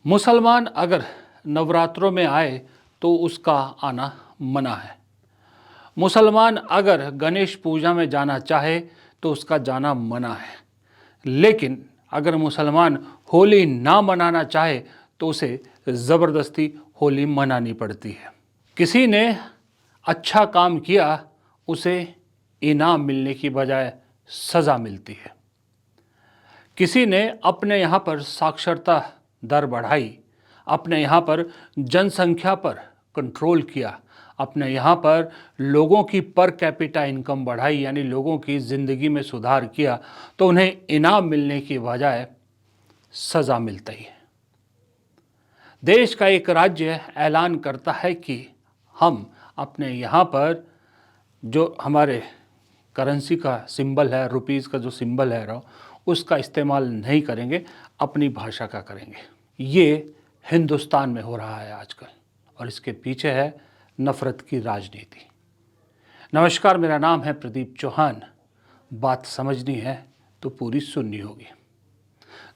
मुसलमान अगर नवरात्रों में आए तो उसका आना मना है। मुसलमान अगर गणेश पूजा में जाना चाहे तो उसका जाना मना है। लेकिन अगर मुसलमान होली ना मनाना चाहे तो उसे ज़बरदस्ती होली मनानी पड़ती है। किसी ने अच्छा काम किया, उसे इनाम मिलने की बजाय सज़ा मिलती है। किसी ने अपने यहाँ पर साक्षरता दर बढ़ाई, अपने यहाँ पर जनसंख्या पर कंट्रोल किया, अपने यहाँ पर लोगों की पर कैपिटा इनकम बढ़ाई, यानी लोगों की ज़िंदगी में सुधार किया, तो उन्हें इनाम मिलने की बजाय सज़ा मिलती है। देश का एक राज्य ऐलान करता है कि हम अपने यहाँ पर जो हमारे करेंसी का सिंबल है, रुपीज़ का जो सिंबल है उसका इस्तेमाल नहीं करेंगे, अपनी भाषा का करेंगे। ये हिंदुस्तान में हो रहा है आजकल, और इसके पीछे है नफ़रत की राजनीति। नमस्कार, मेरा नाम है प्रदीप चौहान। बात समझनी है तो पूरी सुननी होगी।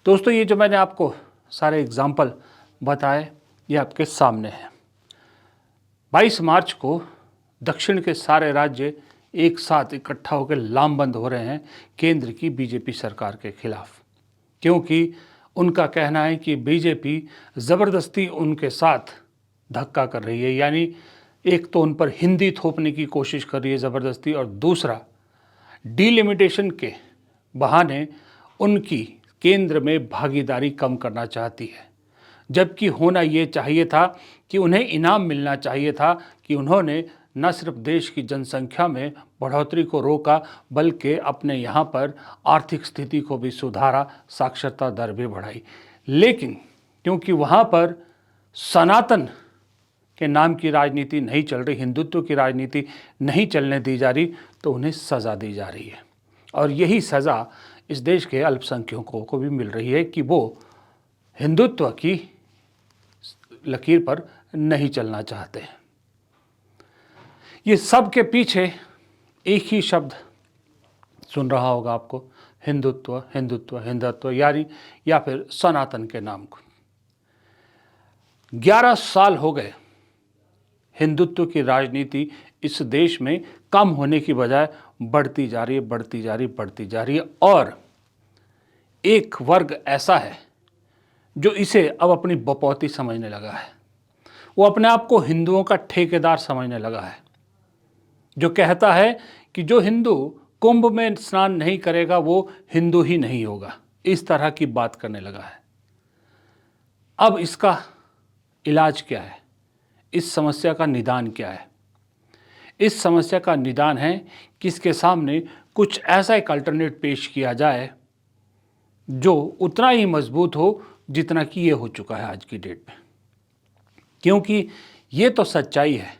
दोस्तों, ये जो मैंने आपको सारे एग्जाम्पल बताए, ये आपके सामने हैं। 22 मार्च को दक्षिण के सारे राज्य एक साथ इकट्ठा होकर लामबंद हो रहे हैं केंद्र की बीजेपी सरकार के खिलाफ, क्योंकि उनका कहना है कि बीजेपी ज़बरदस्ती उनके साथ धक्का कर रही है। यानी एक तो उन पर हिंदी थोपने की कोशिश कर रही है ज़बरदस्ती, और दूसरा डिलिमिटेशन के बहाने उनकी केंद्र में भागीदारी कम करना चाहती है। जबकि होना ये चाहिए था कि उन्हें इनाम मिलना चाहिए था कि उन्होंने न सिर्फ देश की जनसंख्या में बढ़ोतरी को रोका, बल्कि अपने यहाँ पर आर्थिक स्थिति को भी सुधारा, साक्षरता दर भी बढ़ाई। लेकिन क्योंकि वहाँ पर सनातन के नाम की राजनीति नहीं चल रही, हिंदुत्व की राजनीति नहीं चलने दी जा रही, तो उन्हें सज़ा दी जा रही है। और यही सज़ा इस देश के अल्पसंख्यकों को भी मिल रही है कि वो हिंदुत्व की लकीर पर नहीं चलना चाहते हैं। ये सब के पीछे एक ही शब्द सुन रहा होगा आपको, हिंदुत्व हिंदुत्व हिंदुत्व, यानी या फिर सनातन के नाम को। 11 साल हो गए हिंदुत्व की राजनीति इस देश में कम होने की बजाय बढ़ती जा रही है, बढ़ती जा रही, बढ़ती जा रही है। और एक वर्ग ऐसा है जो इसे अब अपनी बपौती समझने लगा है। वो अपने आप को हिंदुओं का ठेकेदार समझने लगा है, जो कहता है कि जो हिंदू कुंभ में स्नान नहीं करेगा वो हिंदू ही नहीं होगा। इस तरह की बात करने लगा है। अब इसका इलाज क्या है? इस समस्या का निदान क्या है? इस समस्या का निदान है कि इसके सामने कुछ ऐसा एक अल्टरनेट पेश किया जाए जो उतना ही मजबूत हो जितना कि ये हो चुका है आज की डेट में। क्योंकि ये तो सच्चाई है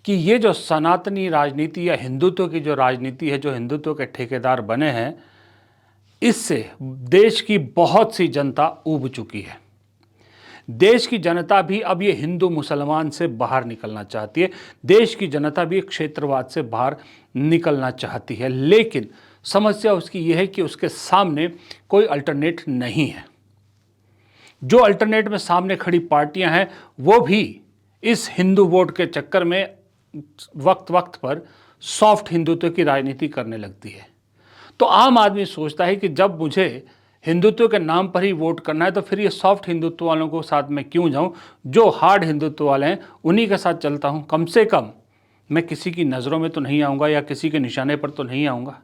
कि ये जो सनातनी राजनीति या हिंदुत्व की जो राजनीति है, जो हिंदुत्व के ठेकेदार बने हैं, इससे देश की बहुत सी जनता ऊब चुकी है। देश की जनता भी अब ये हिंदू मुसलमान से बाहर निकलना चाहती है। देश की जनता भी क्षेत्रवाद से बाहर निकलना चाहती है। लेकिन समस्या उसकी ये है कि उसके सामने कोई अल्टरनेट नहीं है। जो अल्टरनेट में सामने खड़ी पार्टियां हैं वो भी इस हिंदू वोट के चक्कर में वक्त वक्त पर सॉफ्ट हिंदुत्व की राजनीति करने लगती है। तो आम आदमी सोचता है कि जब मुझे हिंदुत्व के नाम पर ही वोट करना है तो फिर ये सॉफ्ट हिंदुत्व वालों को साथ में क्यों जाऊं? जो हार्ड हिंदुत्व वाले हैं उन्हीं के साथ चलता हूं। कम से कम मैं किसी की नज़रों में तो नहीं आऊँगा या किसी के निशाने पर तो नहीं आऊँगा।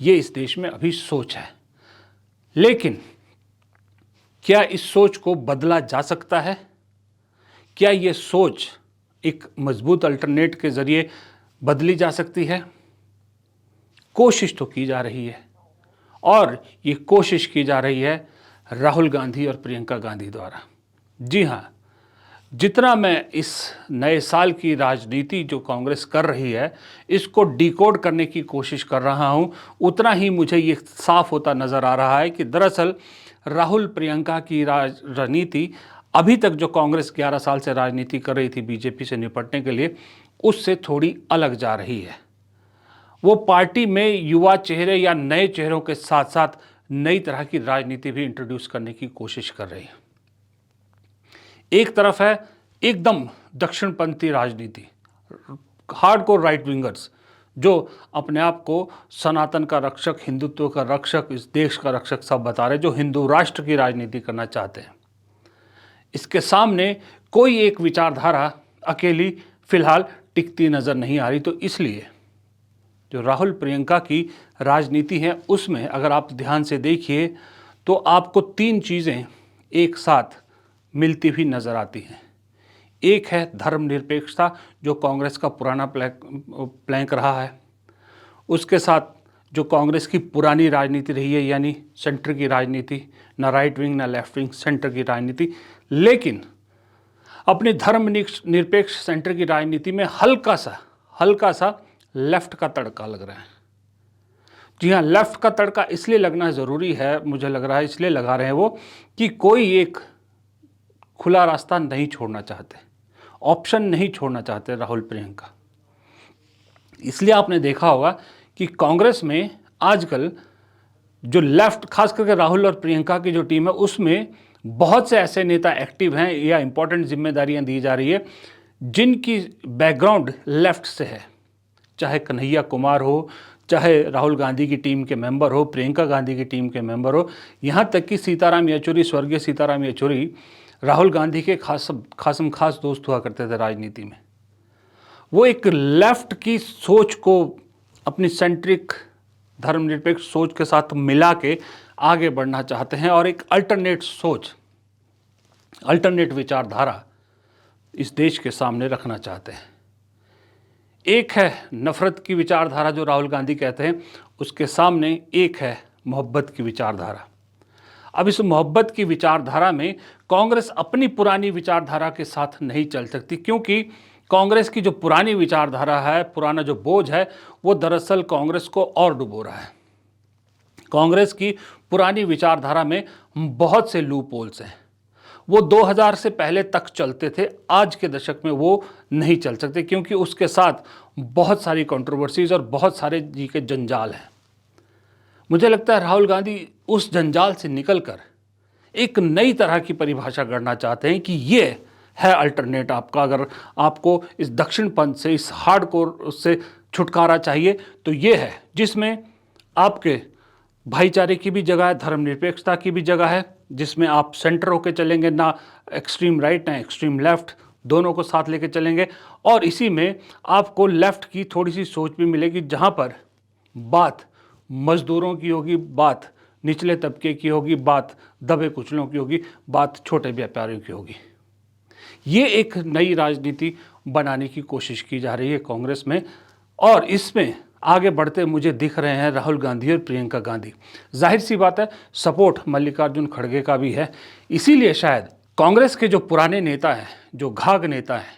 ये इस देश में अभी सोच है। लेकिन क्या इस सोच को बदला जा सकता है? क्या ये सोच एक मजबूत अल्टरनेट के ज़रिए बदली जा सकती है? कोशिश तो की जा रही है, और ये कोशिश की जा रही है राहुल गांधी और प्रियंका गांधी द्वारा। जी हाँ, जितना मैं इस नए साल की राजनीति जो कांग्रेस कर रही है इसको डिकोड करने की कोशिश कर रहा हूँ, उतना ही मुझे ये साफ होता नज़र आ रहा है कि दरअसल राहुल प्रियंका की राजनीति अभी तक जो कांग्रेस 11 साल से राजनीति कर रही थी बीजेपी से निपटने के लिए, उससे थोड़ी अलग जा रही है। वो पार्टी में युवा चेहरे या नए चेहरों के साथ साथ नई तरह की राजनीति भी इंट्रोड्यूस करने की कोशिश कर रही है। एक तरफ है एकदम दक्षिणपंथी राजनीति, हार्डकोर राइट विंगर्स जो अपने आप को सनातन का रक्षक, हिंदुत्व का रक्षक, इस देश का रक्षक सब बता रहे, जो हिंदू राष्ट्र की राजनीति करना चाहते हैं। इसके सामने कोई एक विचारधारा अकेली फिलहाल टिकती नज़र नहीं आ रही। तो इसलिए जो राहुल प्रियंका की राजनीति है उसमें अगर आप ध्यान से देखिए तो आपको तीन चीज़ें एक साथ मिलती हुई नज़र आती हैं। एक है धर्मनिरपेक्षता, जो कांग्रेस का पुराना प्लैंक रहा है। उसके साथ जो कांग्रेस की पुरानी राजनीति रही है, यानी सेंटर की राजनीति, ना राइट विंग ना लेफ्ट विंग, सेंटर की राजनीति, लेकिन अपनी धर्मनिरपेक्ष सेंटर की राजनीति में हल्का सा लेफ्ट का तड़का लग रहा है। जी हाँ, लेफ्ट का तड़का इसलिए लगना ज़रूरी है, मुझे लग रहा है इसलिए लगा रहे हैं वो कि कोई एक खुला रास्ता नहीं छोड़ना चाहते, ऑप्शन नहीं छोड़ना चाहते राहुल प्रियंका। इसलिए आपने देखा होगा कि कांग्रेस में आजकल जो लेफ्ट, खास करके राहुल और प्रियंका की जो टीम है उसमें बहुत से ऐसे नेता एक्टिव हैं या इंपॉर्टेंट जिम्मेदारियां दी जा रही है जिनकी बैकग्राउंड लेफ्ट से है, चाहे कन्हैया कुमार हो, चाहे राहुल गांधी की टीम के मेंबर हो, प्रियंका गांधी की टीम के मेंबर हो, यहाँ तक कि सीताराम येचुरी, स्वर्गीय सीताराम येचुरी राहुल गांधी के खास दोस्त हुआ करते थे राजनीति में। वो एक लेफ्ट की सोच को अपनी सेंट्रिक धर्मनिरपेक्ष सोच के साथ मिला के आगे बढ़ना चाहते हैं और एक अल्टरनेट सोच, अल्टरनेट विचारधारा इस देश के सामने रखना चाहते हैं। एक है नफरत की विचारधारा जो राहुल गांधी कहते हैं, उसके सामने एक है मोहब्बत की विचारधारा। अब इस मोहब्बत की विचारधारा में कांग्रेस अपनी पुरानी विचारधारा के साथ नहीं चल सकती, क्योंकि कांग्रेस की जो पुरानी विचारधारा है, पुराना जो बोझ है, वो दरअसल कांग्रेस को और डुबो रहा है। कांग्रेस की पुरानी विचारधारा में बहुत से लूप होल्स हैं, वो 2000 से पहले तक चलते थे, आज के दशक में वो नहीं चल सकते, क्योंकि उसके साथ बहुत सारी कंट्रोवर्सीज और बहुत सारे जी के जंजाल हैं। मुझे लगता है राहुल गांधी उस जंजाल से निकलकर एक नई तरह की परिभाषा करना चाहते हैं कि ये है अल्टरनेट आपका। अगर आपको इस दक्षिण पंथ से, इस हार्डकोर से छुटकारा चाहिए तो ये है, जिसमें आपके भाईचारे की भी जगह है, धर्मनिरपेक्षता की भी जगह है, जिसमें आप सेंटर होकर चलेंगे, ना एक्सट्रीम राइट ना एक्सट्रीम लेफ्ट, दोनों को साथ लेकर चलेंगे। और इसी में आपको लेफ्ट की थोड़ी सी सोच भी मिलेगी, जहाँ पर बात मजदूरों की होगी, बात निचले तबके की होगी, बात दबे कुचलों की होगी, बात छोटे व्यापारियों की होगी। ये एक नई राजनीति बनाने की कोशिश की जा रही है कांग्रेस में, और इसमें आगे बढ़ते मुझे दिख रहे हैं राहुल गांधी और प्रियंका गांधी। जाहिर सी बात है, सपोर्ट मल्लिकार्जुन खड़गे का भी है। इसीलिए शायद कांग्रेस के जो पुराने नेता हैं, जो घाघ नेता हैं,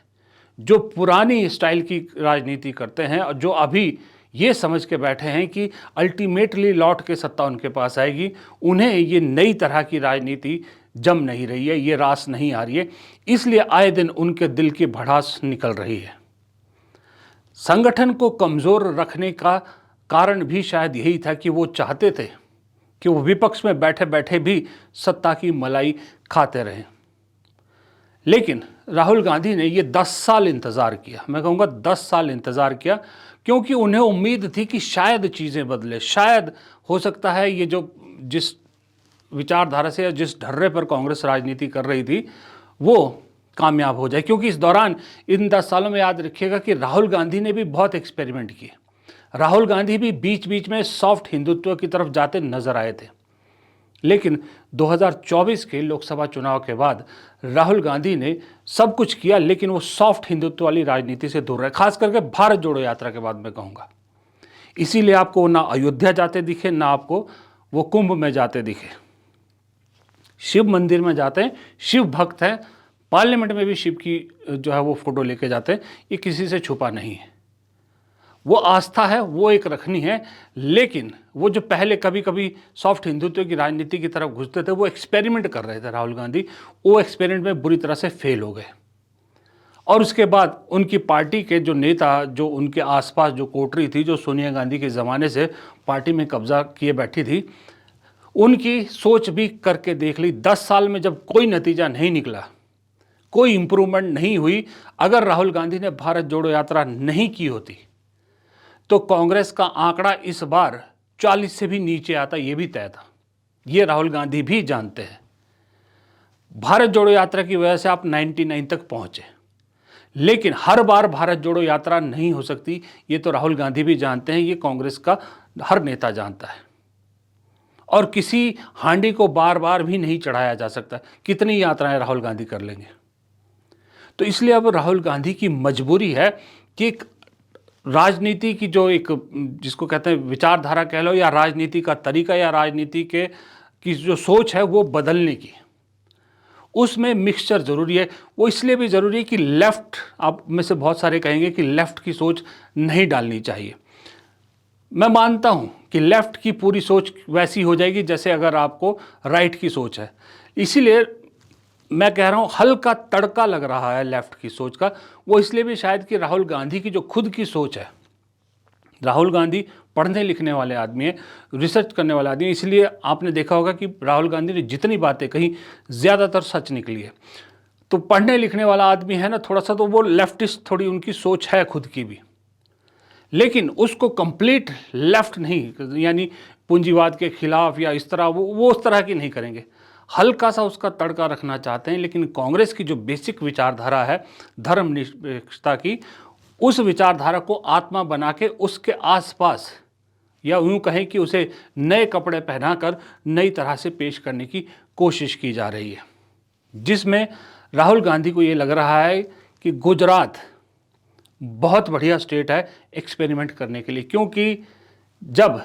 जो पुरानी स्टाइल की राजनीति करते हैं और जो अभी ये समझ के बैठे हैं कि अल्टीमेटली लौट के सत्ता उनके पास आएगी, उन्हें ये नई तरह की राजनीति जम नहीं रही है, ये रास नहीं आ रही है, इसलिए आए दिन उनके दिल की भड़ास निकल रही है। संगठन को कमज़ोर रखने का कारण भी शायद यही था कि वो चाहते थे कि वो विपक्ष में बैठे बैठे भी सत्ता की मलाई खाते रहें। लेकिन राहुल गांधी ने ये 10 साल इंतज़ार किया, मैं कहूँगा 10 साल इंतज़ार किया, क्योंकि उन्हें उम्मीद थी कि शायद चीज़ें बदले, शायद हो सकता है ये जो जिस विचारधारा से या जिस ढर्रे पर कांग्रेस राजनीति कर रही थी वो कामयाब हो जाए। क्योंकि इस दौरान, इन 10 सालों में याद रखिएगा कि राहुल गांधी ने भी बहुत एक्सपेरिमेंट किए। राहुल गांधी भी बीच बीच में सॉफ्ट हिंदुत्व की तरफ जाते नजर आए थे, लेकिन 2024 के लोकसभा चुनाव के बाद राहुल गांधी ने सब कुछ किया, लेकिन वो सॉफ्ट हिंदुत्व वाली राजनीति से दूर रहे, खास करके भारत जोड़ो यात्रा के बाद मैं कहूँगा। इसीलिए आपको ना अयोध्या जाते दिखे, ना आपको वो कुंभ में जाते दिखे। शिव मंदिर में जाते हैं, शिव भक्त हैं, पार्लियामेंट में भी शिव की जो है वो फोटो लेके जाते हैं, ये किसी से छुपा नहीं है। वो आस्था है, वो एक रखनी है, लेकिन वो जो पहले कभी कभी सॉफ्ट हिंदुत्व की राजनीति की तरफ घुसते थे, वो एक्सपेरिमेंट कर रहे थे राहुल गांधी, वो एक्सपेरिमेंट में बुरी तरह से फेल हो गए। और उसके बाद उनकी पार्टी के जो नेता, जो उनके आसपास जो कोटरी थी, जो सोनिया गांधी के ज़माने से पार्टी में कब्जा किए बैठी थी, उनकी सोच भी करके देख ली। 10 साल में जब कोई नतीजा नहीं निकला, कोई इम्प्रूवमेंट नहीं हुई। अगर राहुल गांधी ने भारत जोड़ो यात्रा नहीं की होती तो कांग्रेस का आंकड़ा इस बार 40 से भी नीचे आता, ये भी तय था। ये राहुल गांधी भी जानते हैं। भारत जोड़ो यात्रा की वजह से आप 99 तक पहुंचे, लेकिन हर बार भारत जोड़ो यात्रा नहीं हो सकती, ये तो राहुल गांधी भी जानते हैं, ये कांग्रेस का हर नेता जानता है। और किसी हांडी को बार बार भी नहीं चढ़ाया जा सकता, कितनी यात्राएं राहुल गांधी कर लेंगे। तो इसलिए अब राहुल गांधी की मजबूरी है कि एक राजनीति की जो एक जिसको कहते हैं विचारधारा कह लो, या राजनीति का तरीका, या राजनीति के की जो सोच है वो बदलने की, उसमें मिक्सचर ज़रूरी है। वो इसलिए भी ज़रूरी है कि लेफ़्ट, आप में से बहुत सारे कहेंगे कि लेफ़्ट की सोच नहीं डालनी चाहिए। मैं मानता हूं कि लेफ़्ट की पूरी सोच वैसी हो जाएगी जैसे अगर आपको राइट की सोच है। इसीलिए मैं कह रहा हूं हल्का तड़का लग रहा है लेफ़्ट की सोच का। वो इसलिए भी शायद कि राहुल गांधी की जो खुद की सोच है, राहुल गांधी पढ़ने लिखने वाले आदमी है, रिसर्च करने वाले आदमी है, इसलिए आपने देखा होगा कि राहुल गांधी ने जितनी बातें कही ज़्यादातर सच निकली है। तो पढ़ने लिखने वाला आदमी है ना थोड़ा सा, तो वो लेफ्टिस्ट थोड़ी उनकी सोच है खुद की भी, लेकिन उसको कंप्लीट लेफ्ट नहीं, यानी पूंजीवाद के खिलाफ या इस तरह वो उस तरह की नहीं करेंगे। हल्का सा उसका तड़का रखना चाहते हैं। लेकिन कांग्रेस की जो बेसिक विचारधारा है धर्मनिरपेक्षता की, उस विचारधारा को आत्मा बना के उसके आसपास, या यूँ कहें कि उसे नए कपड़े पहनाकर नई तरह से पेश करने की कोशिश की जा रही है, जिसमें राहुल गांधी को ये लग रहा है कि गुजरात बहुत बढ़िया स्टेट है एक्सपेरिमेंट करने के लिए। क्योंकि जब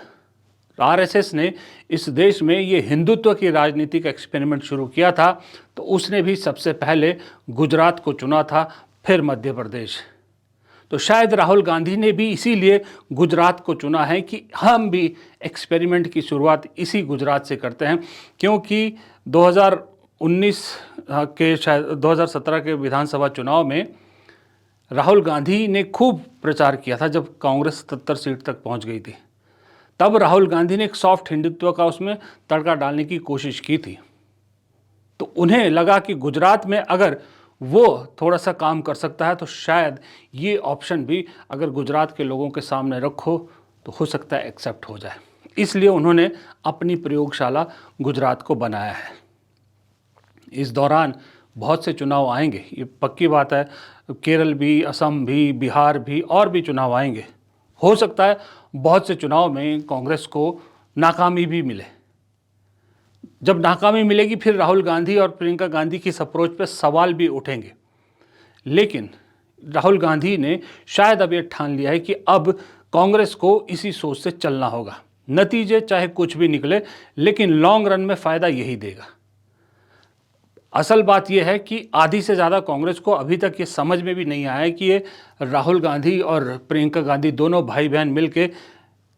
आरएसएस ने इस देश में ये हिंदुत्व की राजनीति का एक्सपेरिमेंट शुरू किया था तो उसने भी सबसे पहले गुजरात को चुना था, फिर मध्य प्रदेश। तो शायद राहुल गांधी ने भी इसीलिए गुजरात को चुना है कि हम भी एक्सपेरिमेंट की शुरुआत इसी गुजरात से करते हैं। क्योंकि 2019 के शायद 2017 के विधानसभा चुनाव में राहुल गांधी ने खूब प्रचार किया था जब कांग्रेस 77 सीट तक पहुंच गई थी। तब राहुल गांधी ने एक सॉफ्ट हिंदुत्व का उसमें तड़का डालने की कोशिश की थी। तो उन्हें लगा कि गुजरात में अगर वो थोड़ा सा काम कर सकता है तो शायद ये ऑप्शन भी अगर गुजरात के लोगों के सामने रखो तो हो सकता है एक्सेप्ट हो जाए। इसलिए उन्होंने अपनी प्रयोगशाला गुजरात को बनाया है। इस दौरान बहुत से चुनाव आएंगे, ये पक्की बात है। केरल भी, असम भी, बिहार भी, और भी चुनाव आएंगे। हो सकता है बहुत से चुनाव में कांग्रेस को नाकामी भी मिले। जब नाकामी मिलेगी फिर राहुल गांधी और प्रियंका गांधी की इस अप्रोच पे सवाल भी उठेंगे। लेकिन राहुल गांधी ने शायद अब ये ठान लिया है कि अब कांग्रेस को इसी सोच से चलना होगा। नतीजे चाहे कुछ भी निकले, लेकिन लॉन्ग रन में फ़ायदा यही देगा। असल बात यह है कि आधी से ज़्यादा कांग्रेस को अभी तक ये समझ में भी नहीं आया है कि ये राहुल गांधी और प्रियंका गांधी दोनों भाई बहन मिलके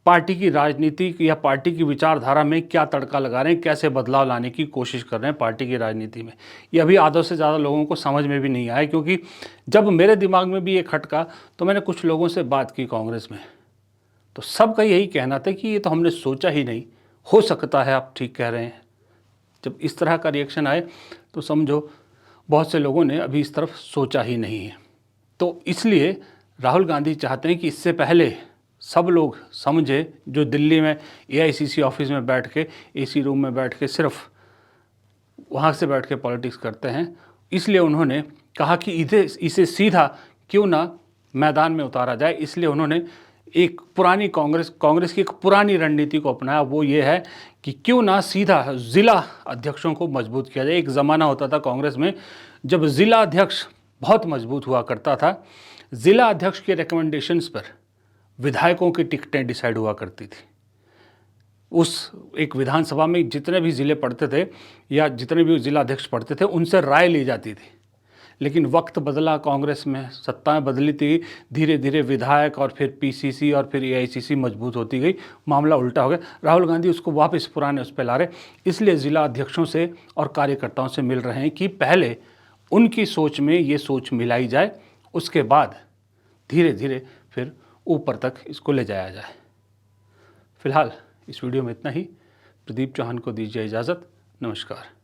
पार्टी की राजनीति या पार्टी की विचारधारा में क्या तड़का लगा रहे हैं, कैसे बदलाव लाने की कोशिश कर रहे हैं पार्टी की राजनीति में। ये अभी आधों से ज़्यादा लोगों को समझ में भी नहीं आया। क्योंकि जब मेरे दिमाग में भी ये खटका तो मैंने कुछ लोगों से बात की कांग्रेस में, तो सबका यही कहना था कि ये तो हमने सोचा ही नहीं, हो सकता है आप ठीक कह रहे हैं। जब इस तरह का रिएक्शन आए तो समझो बहुत से लोगों ने अभी इस तरफ सोचा ही नहीं है। तो इसलिए राहुल गांधी चाहते हैं कि इससे पहले सब लोग समझे, जो दिल्ली में एआईसीसी ऑफिस में बैठ के एसी रूम में बैठ के सिर्फ वहाँ से बैठ के पॉलिटिक्स करते हैं, इसलिए उन्होंने कहा कि इसे सीधा क्यों ना मैदान में उतारा जाए। इसलिए उन्होंने एक पुरानी कांग्रेस की एक पुरानी रणनीति को अपनाया। वो ये है कि क्यों ना सीधा ज़िला अध्यक्षों को मजबूत किया जाए। एक ज़माना होता था कांग्रेस में जब ज़िला अध्यक्ष बहुत मजबूत हुआ करता था। ज़िला अध्यक्ष के रिकमेंडेशंस पर विधायकों की टिकटें डिसाइड हुआ करती थी। उस एक विधानसभा में जितने भी ज़िले पढ़ते थे या जितने भी ज़िला अध्यक्ष पढ़ते थे उनसे राय ली जाती थी। लेकिन वक्त बदला, कांग्रेस में सत्ताएं बदली थी, धीरे धीरे विधायक और फिर पीसीसी और फिर एआईसीसी मजबूत होती गई, मामला उल्टा हो गया। राहुल गांधी उसको वापस पुराने उस पर ला रहे, इसलिए ज़िला अध्यक्षों से और कार्यकर्ताओं से मिल रहे हैं कि पहले उनकी सोच में ये सोच मिलाई जाए, उसके बाद धीरे धीरे फिर ऊपर तक इसको ले जाया जाए। फिलहाल इस वीडियो में इतना ही। प्रदीप चौहान को दीजिए इजाज़त। नमस्कार।